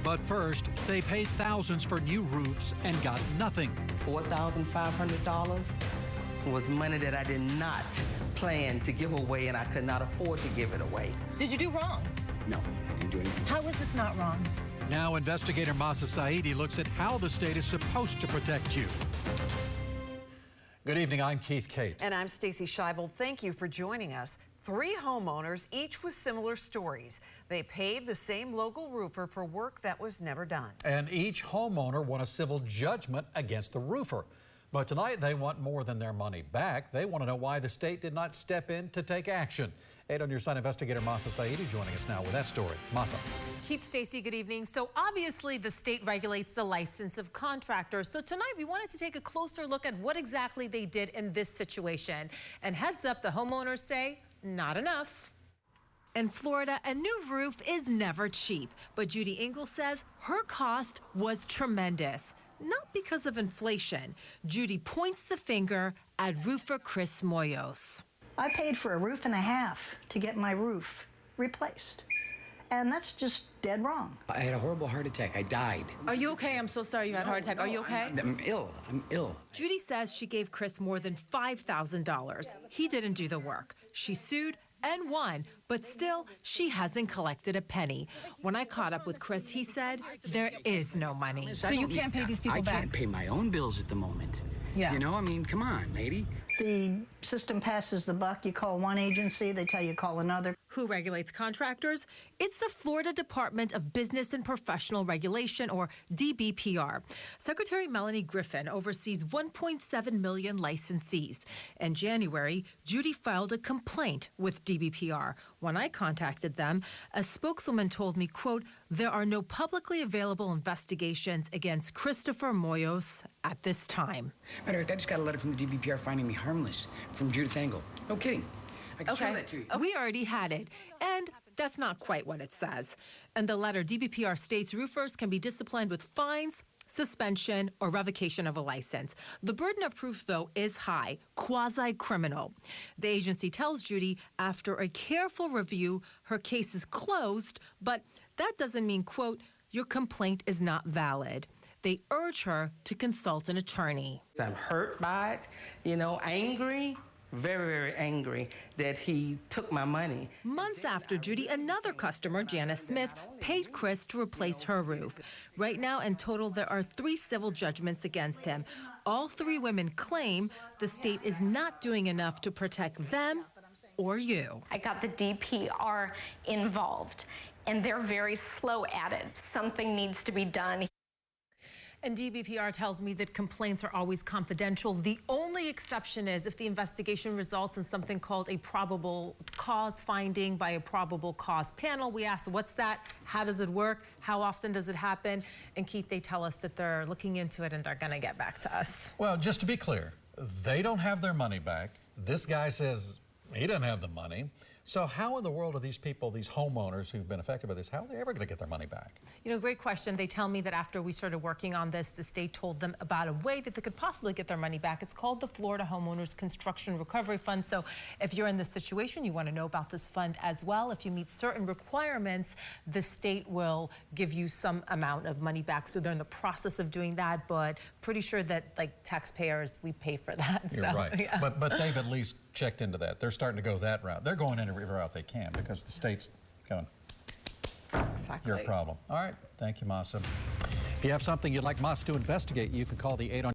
But first, they paid thousands for new roofs and got nothing. $4,500 was money that I did not plan to give away, and I could not afford to give it away. Did you do wrong? No, I didn't do anything. How is this not wrong? Now Investigator Mahsa Saeidi looks at how the state is supposed to protect you. Good evening, I'm Keith Cate. And I'm Stacy Scheibel. Thank you for joining us. 3 homeowners, each with similar stories. They paid the same local roofer for work that was never done. And each homeowner won a civil judgment against the roofer. But tonight they want more than their money back. They want to know why the state did not step in to take action. 8 on your side, Investigator Mahsa Saeidi joining us now with that story. Mahsa. Keith, Stacy, good evening. So obviously the state regulates the license of contractors. So tonight we wanted to take a closer look at what exactly they did in this situation. And heads up, the homeowners say not enough. In Florida, a new roof is never cheap. But Judy Ingalls says her cost was tremendous. Not because of inflation. Judy points the finger at roofer Chris Moyos. I paid for a roof and a half to get my roof replaced. And that's just dead wrong. I had a horrible heart attack. I died. Are you okay? I'm so sorry you had a heart attack. Are you okay? I'm ill. I'm ill. Judy says she gave Chris more than $5,000. He didn't do the work. She sued and won, but still, she hasn't collected a penny. When I caught up with Chris, he said there is no money. So you can't pay these people back? I can't pay my own bills at the moment. Yeah. You know, I mean, come on, lady. The system passes the buck. You call one agency, they tell you call another. Who regulates contractors? It's the Florida Department of Business and Professional Regulation, or DBPR. Secretary Melanie Griffin oversees 1.7 million licensees. In January, Judy filed a complaint with DBPR. When I contacted them, a spokeswoman told me, quote, there are no publicly available investigations against Christopher Moyos at this time. Matter of fact, I just got a letter from the DBPR finding me harmless from Judith Engel. No kidding. I can show that to you. We already had it, and that's not quite what it says. In the letter, DBPR states roofers can be disciplined with fines, suspension, or revocation of a license. The burden of proof, though, is high, quasi-criminal. The agency tells Judy after a careful review, her case is closed, but that doesn't mean, quote, your complaint is not valid. They urge her to consult an attorney. I'm hurt by it, you know, angry. Very, very angry that he took my money. Months after Judy, another customer, Janice Smith, paid Chris to replace her roof. Right now, in total, there are 3 civil judgments against him. All 3 women claim the state is not doing enough to protect them or you. I got the DPR involved, and they're very slow at it. Something needs to be done. And DBPR tells me that complaints are always confidential. The only exception is if the investigation results in something called a probable cause finding by a probable cause panel. We ask, what's that? How does it work? How often does it happen? And Keith, they tell us that they're looking into it and they're going to get back to us. Well, just to be clear, they don't have their money back. This guy says he doesn't have the money. So how in the world are these people, these homeowners who've been affected by this, how are they ever going to get their money back? You know, great question. They tell me that after we started working on this, the state told them about a way that they could possibly get their money back. It's called the Florida Homeowners Construction Recovery Fund. So if you're in this situation, you want to know about this fund as well. If you meet certain requirements, the state will give you some amount of money back. So they're in the process of doing that, but pretty sure that, like, taxpayers, we pay for that. You're right. Yeah. But they've at least checked into that. They're starting to go that route. They're going in every route they can because the state's going, exactly. Your problem. All right. Thank you, Mahsa. If you have something you'd like Mahsa to investigate, you can call the 8 on